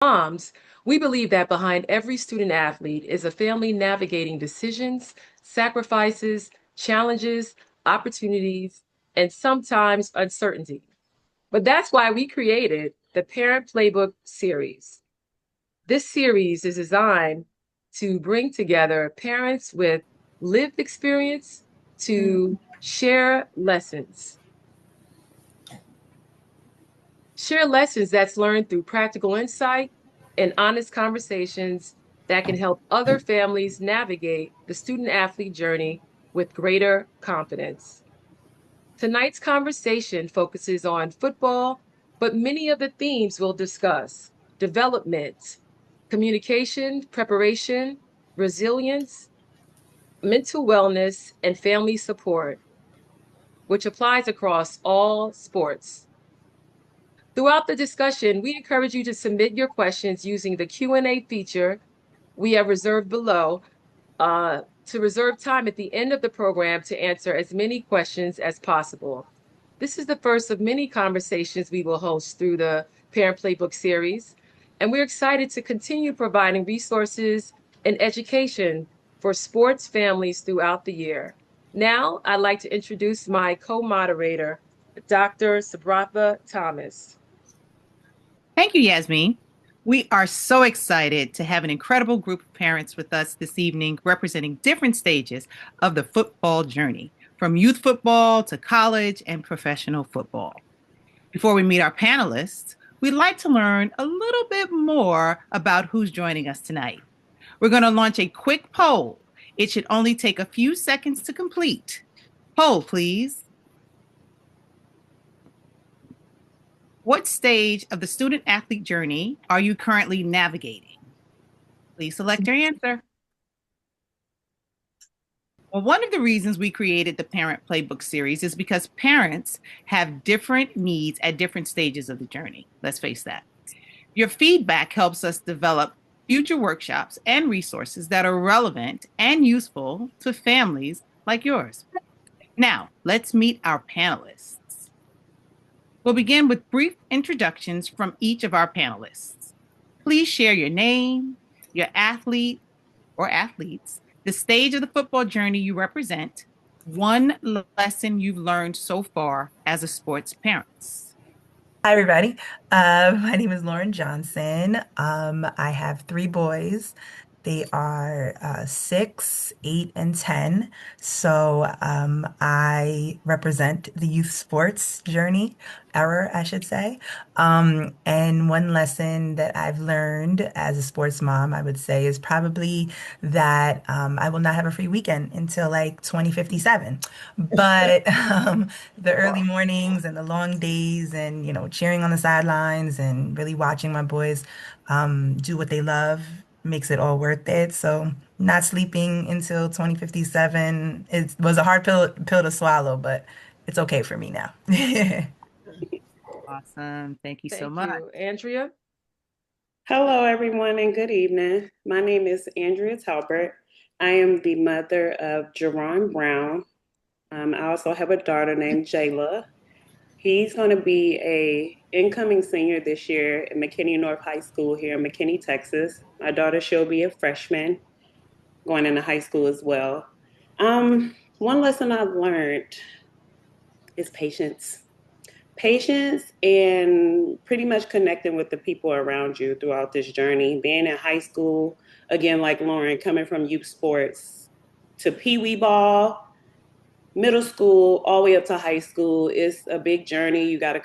moms, we believe that behind every student athlete is a family navigating decisions, sacrifices, challenges, opportunities, and sometimes uncertainty. But that's why we created the Parent Playbook Series. This series is designed to bring together parents with lived experience to share lessons that's learned through practical insight and honest conversations that can help other families navigate the student athlete journey with greater confidence. Tonight's conversation focuses on football, but many of the themes we'll discuss: development, communication, preparation, resilience, mental wellness, and family support, which applies across all sports. Throughout the discussion, we encourage you to submit your questions using the Q&A feature we have reserved below to reserve time at the end of the program to answer as many questions as possible. This is the first of many conversations we will host through the Parent Playbook series, and we're excited to continue providing resources and education for sports families throughout the year. Now, I'd like to introduce my co-moderator, Dr. Sabratha Thomas. Thank you, Yasmin. We are so excited to have an incredible group of parents with us this evening representing different stages of the football journey, from youth football to college and professional football. Before we meet our panelists, we'd like to learn a little bit more about who's joining us tonight. We're going to launch a quick poll. It should only take a few seconds to complete. Poll, please. What stage of the student athlete journey are you currently navigating? Please select your answer. Well, one of the reasons we created the Parent Playbook series is because parents have different needs at different stages of the journey. Let's face that. Your feedback helps us develop future workshops and resources that are relevant and useful to families like yours. Now, let's meet our panelists. We'll begin with brief introductions from each of our panelists. Please share your name, your athlete or athletes, the stage of the football journey you represent, one lesson you've learned so far as a sports parent. Hi, everybody. My name is Lauren Johnson. I have three boys. They are 6, 8, and 10. So I represent the youth sports journey, era, I should say. And one lesson that I've learned as a sports mom, I would say, is probably that I will not have a free weekend until like 2057. But the early mornings and the long days and, cheering on the sidelines and really watching my boys do what they love makes it all worth it. So not sleeping until 2057, it was a hard pill to swallow, but it's okay for me now. Awesome. Thank you so Thank much. you. Andrea? Hello, everyone, and good evening. My name is Andrea Talbert. I am the mother of Jerron Brown. I also have a daughter named Jayla. He's going to be a incoming senior this year at McKinney North High School here in McKinney, Texas. My daughter, she'll be a freshman going into high school as well. One lesson I've learned is patience. Patience and pretty much connecting with the people around you throughout this journey. Being in high school, again, like Lauren, coming from youth sports to Pee Wee ball, middle school, all the way up to high school. It's a big journey. You got to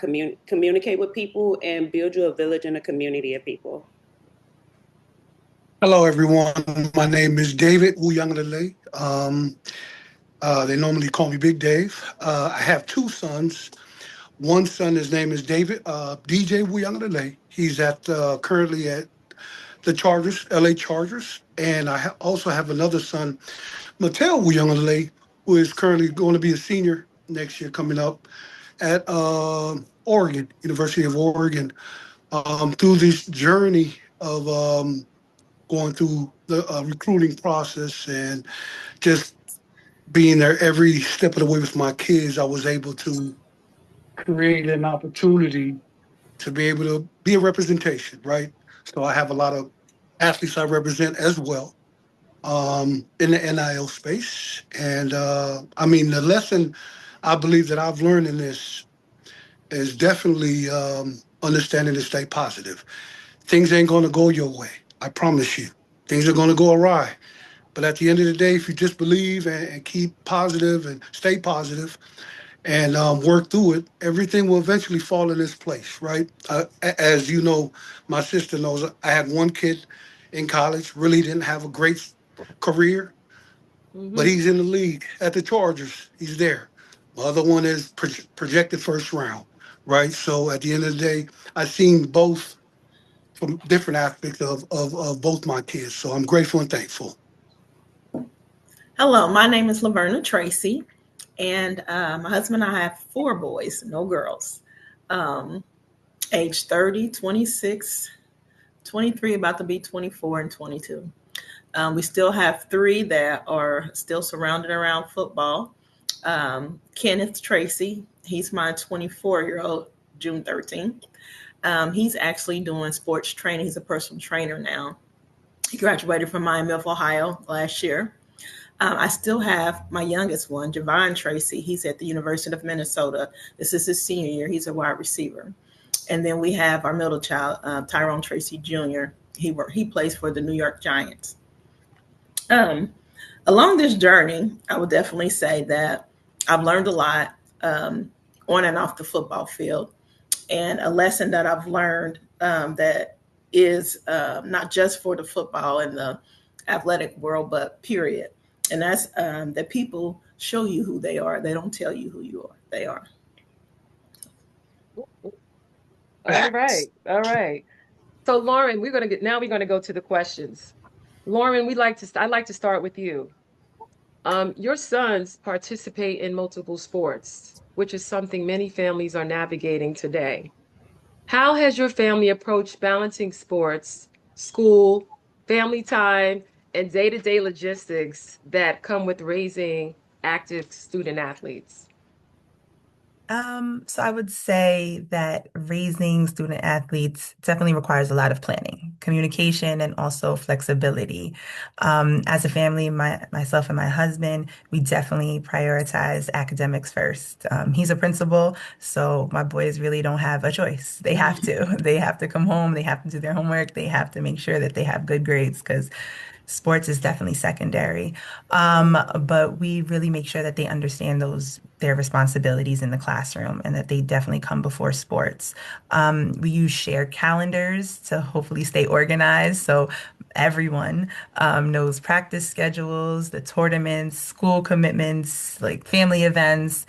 communicate with people and build you a village and a community of people. Hello, everyone. My name is David Uiagalelei. They normally call me Big Dave. I have two sons. One son, his name is David, DJ Uiagalelei. He's currently at the Chargers, LA Chargers. And I also have another son, Mateo Uiagalelei, who is currently going to be a senior next year coming up at Oregon, University of Oregon. Through this journey of going through the recruiting process and just being there every step of the way with my kids, I was able to create an opportunity to be able to be a representation, right? So I have a lot of athletes I represent as well in the NIL space. And I mean, the lesson I believe that I've learned in this is definitely understanding to stay positive. Things ain't going to go your way. I promise you. Things are going to go awry. But at the end of the day, if you just believe and keep positive and stay positive and work through it, everything will eventually fall in its place, right? As you know, my sister knows, I had one kid in college, really didn't have a great career, but Mm-hmm. he's in the league at the Chargers. He's there. My other one is projected first round, right? So at the end of the day, I've seen both from different aspects of both my kids. So I'm grateful and thankful. Hello, my name is Laverna Tracy, and my husband and I have four boys, no girls, um, age 30, 26, 23, about to be 24, and 22. We still have three that are still surrounded around football. Kenneth Tracy, he's my 24-year-old, June 13th. He's actually doing sports training. He's a personal trainer now. He graduated from Miami of Ohio last year. I still have my youngest one, Javon Tracy. He's at the University of Minnesota. This is his senior year. He's a wide receiver. And then we have our middle child, Tyrone Tracy Jr. He plays for the New York Giants. Um, Along this journey, I would definitely say that I've learned a lot on and off the football field. And a lesson that I've learned that is not just for the football and the athletic world, but period. And that's that people show you who they are. They don't tell you who you are. They are. All Facts. right. All right. So Lauren, we're gonna go to the questions. Lauren, I'd like to start with you. Your sons participate in multiple sports, which is something many families are navigating today. How has your family approached balancing sports, school, family time, and day-to-day logistics that come with raising active student athletes? So I would say that raising student athletes definitely requires a lot of planning, communication, and also flexibility. As a family, myself and my husband, we definitely prioritize academics first. He's a principal, so my boys really don't have a choice. They have to. They have to come home. They have to do their homework. They have to make sure that they have good grades because sports is definitely secondary. But we really make sure that they understand their responsibilities in the classroom and that they definitely come before sports. We use shared calendars to hopefully stay organized. So everyone knows practice schedules, the tournaments, school commitments, like family events.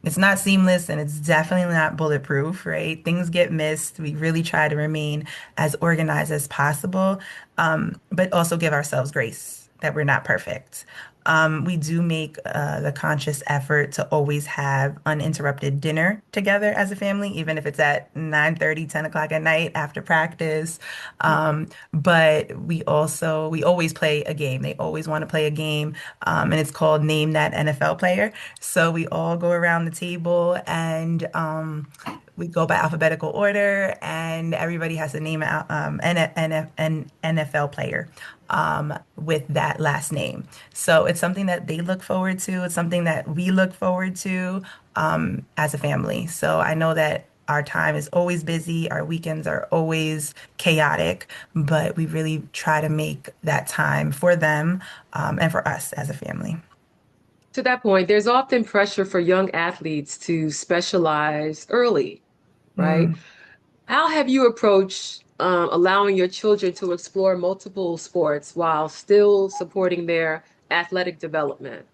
It's not seamless and it's definitely not bulletproof, right? Things get missed. We really try to remain as organized as possible, but also give ourselves grace that we're not perfect. We do make the conscious effort to always have uninterrupted dinner together as a family, even if it's at 9:30, 10 o'clock at night after practice. But we always play a game. They always want to play a game, and it's called Name That NFL Player. So we all go around the table and we go by alphabetical order, and everybody has to name an NFL player with that last name. So it's something that they look forward to. It's something that we look forward to as a family. So I know that our time is always busy, our weekends are always chaotic, but we really try to make that time for them and for us as a family. To that point, there's often pressure for young athletes to specialize early, right? Mm. How have you approached allowing your children to explore multiple sports while still supporting their athletic development?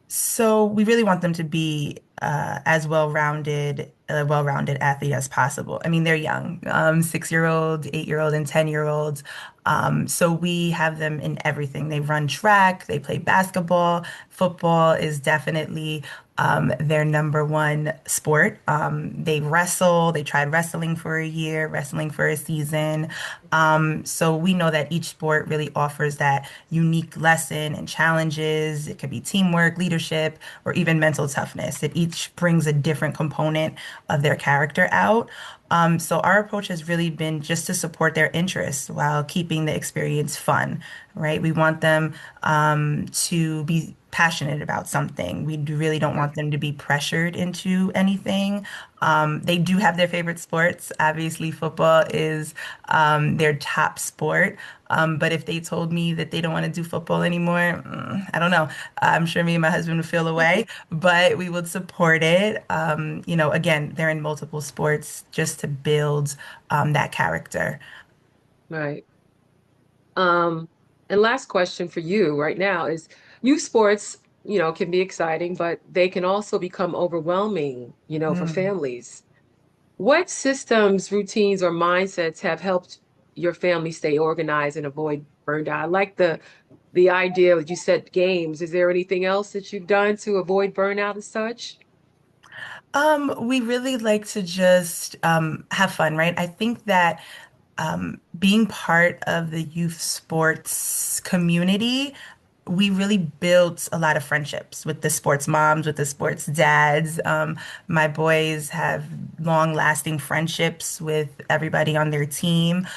So we really want them to be as well-rounded, a well-rounded athlete as possible. I mean, they're young, 6-year-old, 8-year-old, and 10-year-olds. So we have them in everything. They run track, they play basketball. Football is definitely their number one sport. They wrestle. They tried wrestling for a year, wrestling for a season. So we know that each sport really offers that unique lesson and challenges. It could be teamwork, leadership, or even mental toughness. It each brings a different component of their character out. So our approach has really been just to support their interests while keeping the experience fun, right? We want them to be passionate about something. We really don't want them to be pressured into anything. They do have their favorite sports. Obviously, football is their top sport. But if they told me that they don't want to do football anymore, I don't know. I'm sure me and my husband would feel away, but we would support it. Again, they're in multiple sports just to build that character. Right. Um, and last question for you right now is youth sports, can be exciting, but they can also become overwhelming, for Mm. families. What systems, routines, or mindsets have helped your family stay organized and avoid burnout? I like the idea that you said games. Is there anything else that you've done to avoid burnout and such? We really like to just have fun, right? I think that being part of the youth sports community, we really built a lot of friendships with the sports moms, with the sports dads. My boys have long-lasting friendships with everybody on their team.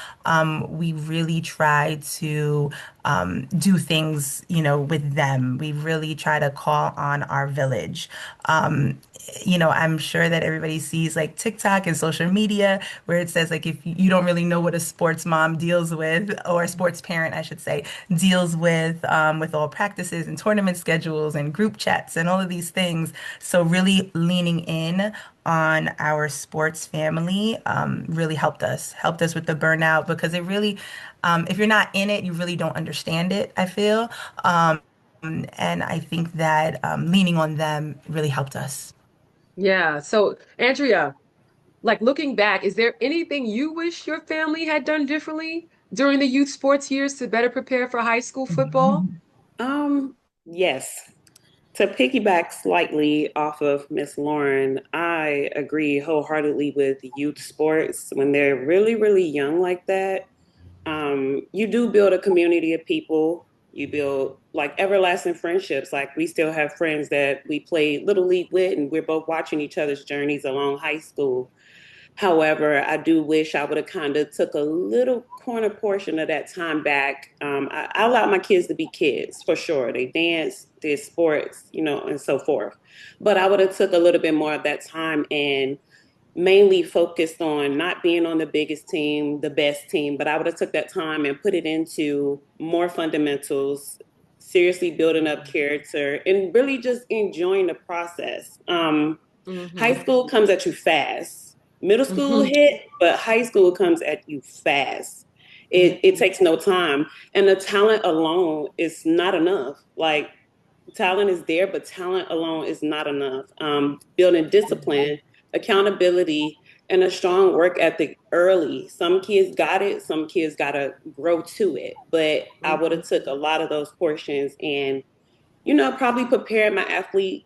We really try to do things, with them. We really try to call on our village. I'm sure that everybody sees like TikTok and social media where it says like if you don't really know what a sports mom deals with, or a sports parent, I should say, deals with all practices and tournament schedules and group chats and all of these things. So really leaning in on our sports family really helped us with the burnout because it really, if you're not in it, you really don't understand it, I feel. And I think that leaning on them really helped us. Yeah. So, Andrea, like looking back, is there anything you wish your family had done differently during the youth sports years to better prepare for high school football? Um, yes. To piggyback slightly off of Miss Lauren, I agree wholeheartedly with youth sports. When they're really, really young like that, you do build a community of people. You build like everlasting friendships. Like we still have friends that we played Little League with, and we're both watching each other's journeys along high school. However, I do wish I would have kind of took a little corner portion of that time back. I allowed my kids to be kids for sure. They dance, did sports, and so forth. But I would have took a little bit more of that time and mainly focused on not being on the biggest team, the best team, but I would have took that time and put it into more fundamentals, seriously building up character and really just enjoying the process. High Hmm. school comes at you fast. Middle school Hmm. hit, but high school comes at you fast. It takes no time. And the talent alone is not enough. Like talent is there, but talent alone is not enough. Building discipline, accountability, and a strong work ethic early. Some kids got it, some kids gotta grow to it. But I would Hmm. have took a lot of those portions and, probably prepared my athlete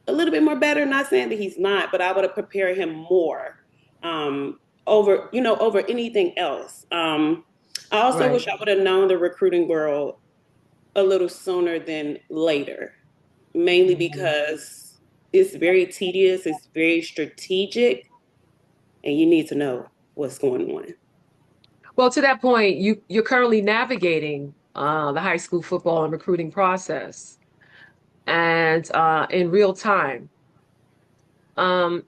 a little bit more better. Not saying that he's not, but I would have prepared him more over anything else. I also Right. wish I would have known the recruiting world a little sooner than later, mainly Mhm. because it's very tedious, it's very strategic, and you need to know what's going on. Well, to that point, you're currently navigating the high school football and recruiting process, and in real time. Um,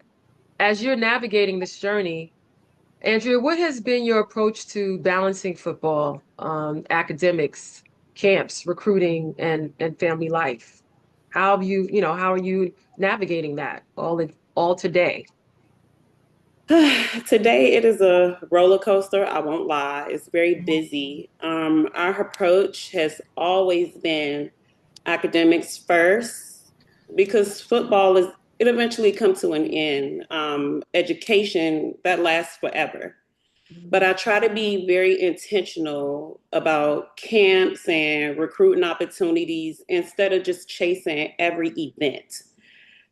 as you're navigating this journey, Andrea, what has been your approach to balancing football, academics, camps, recruiting, and family life? How are you navigating that all today? Today it is a roller coaster. I won't lie. It's very busy. Our approach has always been academics first because football is it eventually comes to an end. Education that lasts forever. But I try to be very intentional about camps and recruiting opportunities instead of just chasing every event.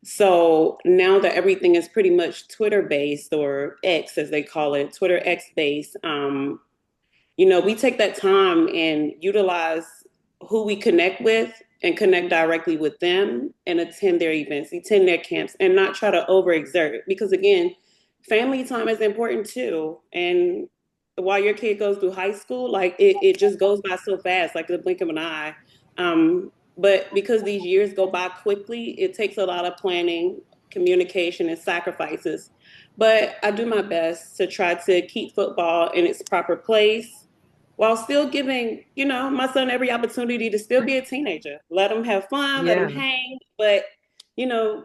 So now that everything is pretty much Twitter based or X as they call it, Twitter X based, we take that time and utilize who we connect with and connect directly with them and attend their events, attend their camps, and not try to overexert. Because again, family time is important too. And while your kid goes through high school, like it just goes by so fast, like the blink of an eye. But because these years go by quickly, it takes a lot of planning, communication, and sacrifices. But I do my best to try to keep football in its proper place while still giving, my son every opportunity to still be a teenager. Let him have fun, let him Yeah. hang, but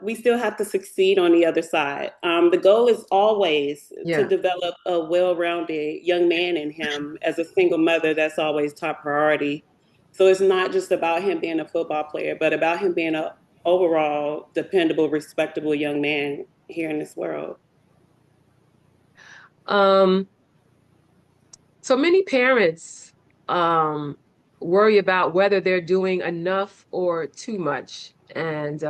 we still have to succeed on the other side. The goal is always to Yeah. develop a well-rounded young man in him. As a single mother, that's always top priority. So it's not just about him being a football player, but about him being a overall dependable, respectable young man here in this world. Um, so many parents um, worry about whether they're doing enough or too much. And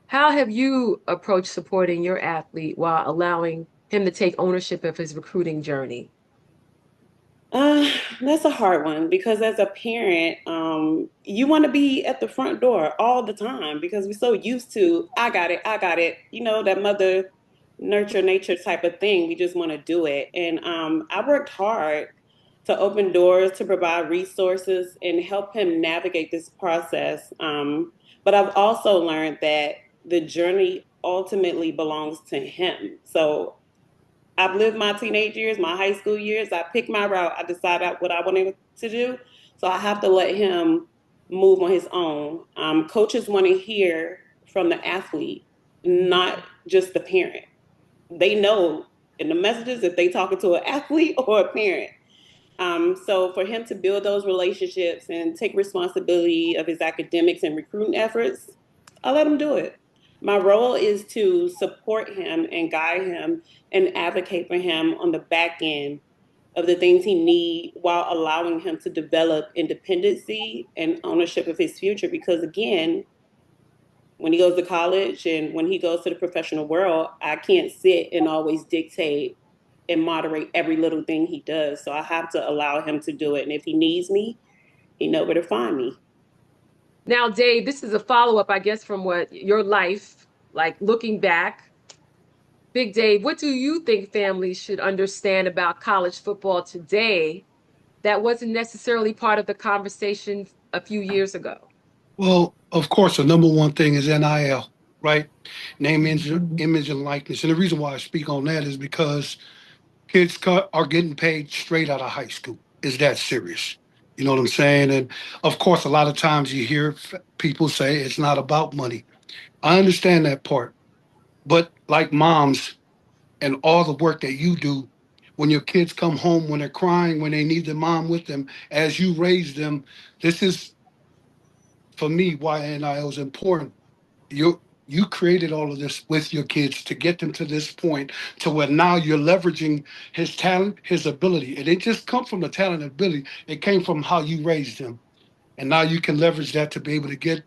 how have you approached supporting your athlete while allowing him to take ownership of his recruiting journey? Uh, that's a hard one because as a parent, you want to be at the front door all the time because we're so used to, I got it, that mother nurture nature type of thing. We just want to do it. And I worked hard to open doors, to provide resources, and help him navigate this process. But I've also learned that the journey ultimately belongs to him. So I've lived my teenage years, my high school years. I picked my route. I decided what I wanted to do. So I have to let him move on his own. Coaches want to hear from the athlete, not just the parent. They know in the messages if they talking to an athlete or a parent. So for him to build those relationships and take responsibility of his academics and recruiting efforts, I let him do it. My role is to support him and guide him and advocate for him on the back end of the things he needs while allowing him to develop independency and ownership of his future. Because again, when he goes to college and when he goes to the professional world, I can't sit and always dictate and moderate every little thing he does. So I have to allow him to do it. And if he needs me, he know where to find me. Now, Dave, this is a follow-up, I guess, from what your life, like looking back. Big Dave, what do you think families should understand about college football today that wasn't necessarily part of the conversation a few years ago? Well, of course, the number one thing is NIL, right? Name, image, and likeness. And the reason why I speak on that is because are getting paid straight out of high school. Is that serious? You know what I'm saying? And of course, a lot of times you hear people say it's not about money. I understand that part. But like moms and all the work that you do, when your kids come home, when they're crying, when they need their mom with them, as you raise them, this is for me why NIL is important. You created all of this with your kids to get them to this point to where now you're leveraging his talent, his ability. It didn't just come from the talent and ability, it came from how you raised him. And now you can leverage that to be able to get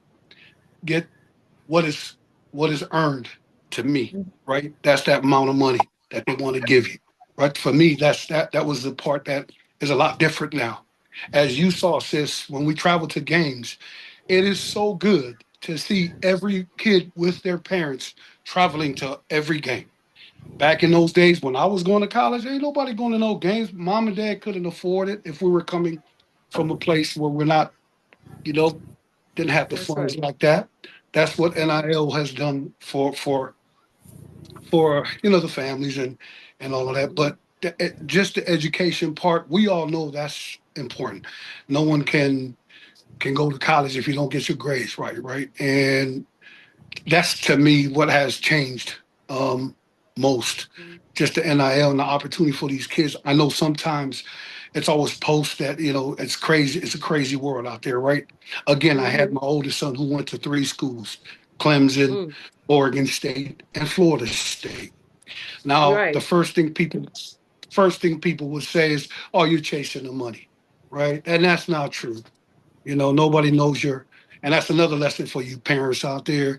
what is what is earned to me, right? That's that amount of money that they want to give you. Right. For me, that was the part that is a lot different now. As you saw, sis, when we travel to games, it is so good to see every kid with their parents traveling to every game. Back in those days when I was going to college, ain't nobody going to no games. Mom and dad couldn't afford it if we were coming from a place where we're not, you know, didn't have the That's funds right. like that. That's what NIL has done for the families and all of that. But just the education part, we all know that's important. No one can go to college if you don't get your grades right, right? And that's to me what has changed most. Just the NIL and the opportunity for these kids. I know sometimes it's always post that it's crazy. It's a crazy world out there, right? Again, I had Mm-hmm. my oldest son who went to three schools: Clemson, Mm. Oregon State, and Florida State. Now, the Right. first thing people would say is, "Oh, you're chasing the money," right? And that's not true. Nobody knows and that's another lesson for you parents out there.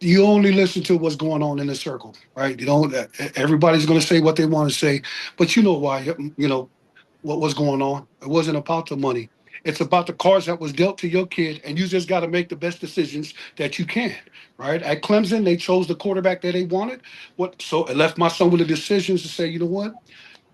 You only listen to what's going on in the circle, right? You don't. Everybody's going to say what they want to say, but you know why? What was going on? It wasn't about the money. It's about the cards that was dealt to your kid, and you just got to make the best decisions that you can. Right? At Clemson, they chose the quarterback that they wanted. What? So it left my son with the decisions to say, you know what?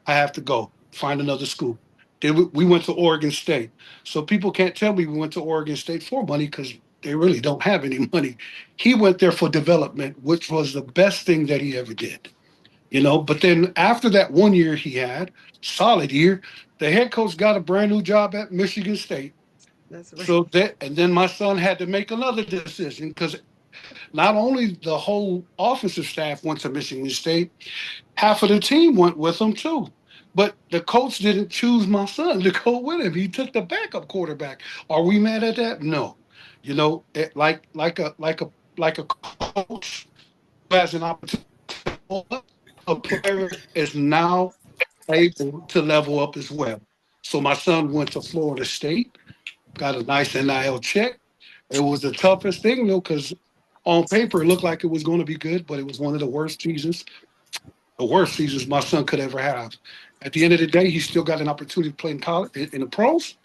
I have to go find another school. Then we went to Oregon State. So people can't tell me we went to Oregon State for money because they really don't have any money. He went there for development, which was the best thing that he ever did. But then after that 1 year he had, solid year, the head coach got a brand new job at Michigan State. That's right. So that, and then my son had to make another decision because not only the whole offensive staff went to Michigan State, half of the team went with him too. But the coach didn't choose my son to go with him. He took the backup quarterback. Are we mad at that? No. Like a coach who has an opportunity, a player is now able to level up as well. So my son went to Florida State, got a nice NIL check. It was the toughest thing though, because on paper it looked like it was going to be good, but it was one of the worst seasons my son could ever have. At the end of the day, he still got an opportunity to play in college in the pros,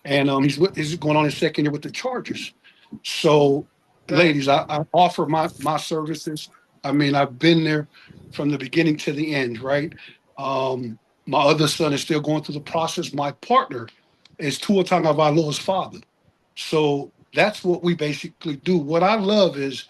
and he's going on his second year with the Chargers. So, Right. ladies, I offer my services. I mean, I've been there from the beginning to the end, right? My other son is still going through the process. My partner is Tua Tagovailoa's father. So that's what we basically do. What I love is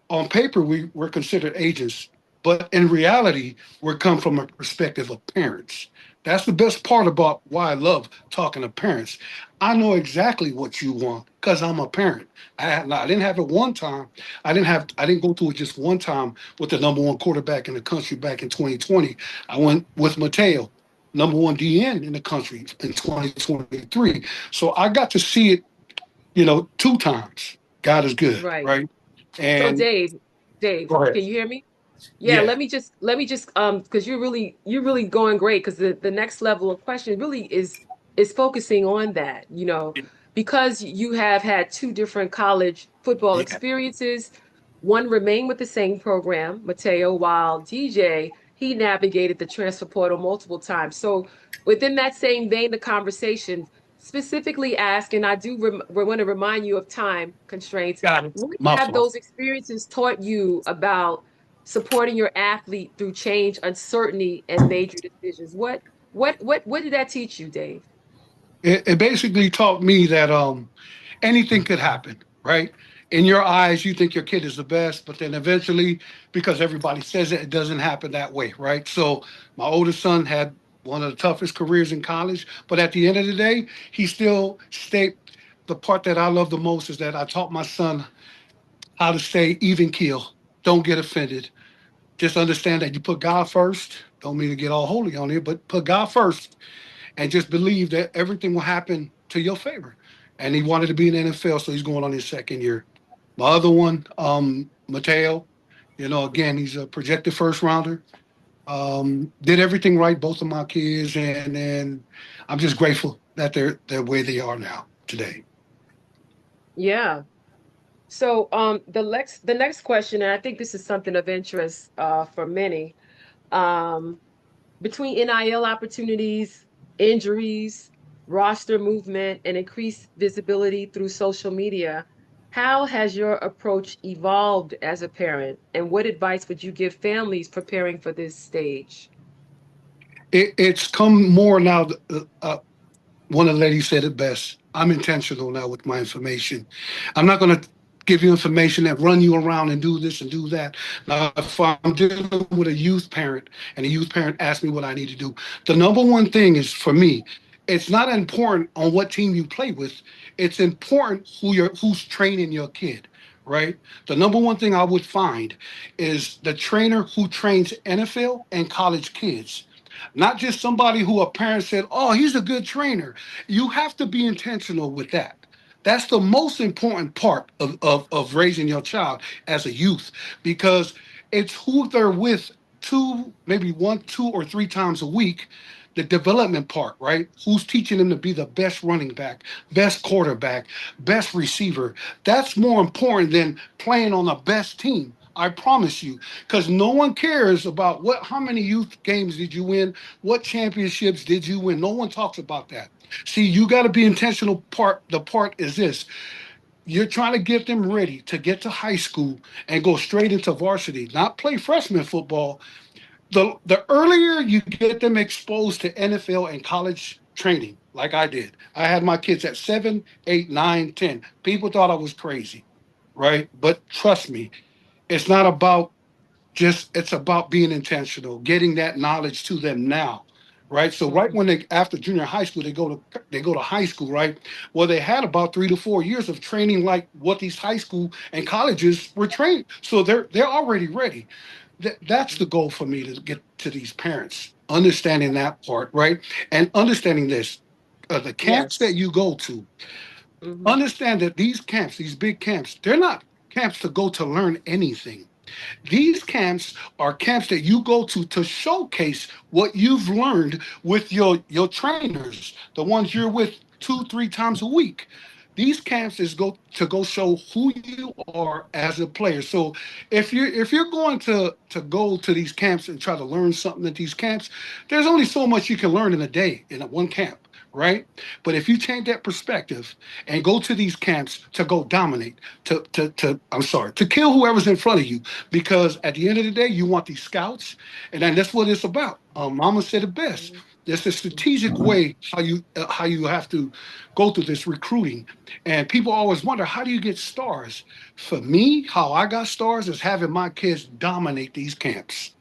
on paper we're considered agents, but in reality we come from a perspective of parents. That's the best part about why I love talking to parents. I know exactly what you want because I'm a parent. I didn't have it one time. I didn't go through it just one time with the number one quarterback in the country back in 2020. I went with Mateo, number one DN in the country in 2023. So I got to see it, two times. God is good, Right. right? So And Dave, go ahead. can you hear me? Yeah, Yeah, let me just because you're really going great because the next level of question really is focusing on that, because you have had two different college football yeah, experiences. One remained with the same program, Mateo, while DJ, he navigated the transfer portal multiple times. So within that same vein, the conversation specifically asked, and I do want to remind you of time constraints. got it. What My have fault. those experiences taught you about supporting your athlete through change, uncertainty, and major decisions? What did that teach you, Dave? It basically taught me that anything could happen, right? In your eyes, you think your kid is the best, but then eventually, because everybody says it, it doesn't happen that way, right? So my oldest son had one of the toughest careers in college, but at the end of the day, he still stayed. The part that I love the most is that I taught my son how to stay even keel. Don't get offended. Just understand that you put God first. Don't mean to get all holy on it, but put God first and just believe that everything will happen to your favor. And he wanted to be in the NFL, so he's going on his second year. My other one, Mateo, again, he's a projected first rounder. Did everything right, both of my kids, and I'm just grateful that they're where they are now today. Yeah. So the next question, and I think this is something of interest for many. Um, Between NIL opportunities, injuries, roster movement, and increased visibility through social media, how has your approach evolved as a parent? And what advice would you give families preparing for this stage? It's come more now. One of the ladies said it best. I'm intentional now with my information. I'm not going to give you information that run you around and do this and do that. Now, if I'm dealing with a youth parent and a youth parent asks me what I need to do, the number one thing is for me, it's not important on what team you play with. It's important who's training your kid, right? The number one thing I would find is the trainer who trains NFL and college kids, not just somebody who a parent said, oh, he's a good trainer. You have to be intentional with that. That's the most important part of raising your child as a youth because it's who they're with maybe one, 2 or 3 times a week. The development part, right? Who's teaching them to be the best running back, best quarterback, best receiver? That's more important than playing on the best team. I promise you, because no one cares about how many youth games did you win, what championships did you win. No one talks about that. See, you got to be intentional. The part is this: you're trying to get them ready to get to high school and go straight into varsity, not play freshman football. The earlier you get them exposed to NFL and college training, like I did. I had my kids at 7, 8, 9, 10. People thought I was crazy, right? But trust me, it's not about it's about being intentional, getting that knowledge to them now, right? So right Mhm. when they after junior high school, they go to high school, right? Well, they had about 3 to 4 years of training, like what these high school and colleges were trained. So they're already ready. That's the goal for me, to get to these parents, understanding that part, right? And understanding this, the camps that Yes. you go to, Hmm. understand that these camps, these big camps, they're not camps to go to learn anything. These camps are camps that you go to showcase what you've learned with your trainers, the ones you're with 2, 3 times a week. These camps is go show who you are as a player. So if you're going to go to these camps and try to learn something at these camps, there's only so much you can learn in a day in one camp, right? But if you change that perspective and go to these camps to go dominate, to I'm sorry, to kill whoever's in front of you, because at the end of the day, you want these scouts, and then that's what it's about. Mama said it best. There's a strategic way how you have to go through this recruiting, and people always wonder, how do you get stars? For me, how I got stars is having my kids dominate these camps.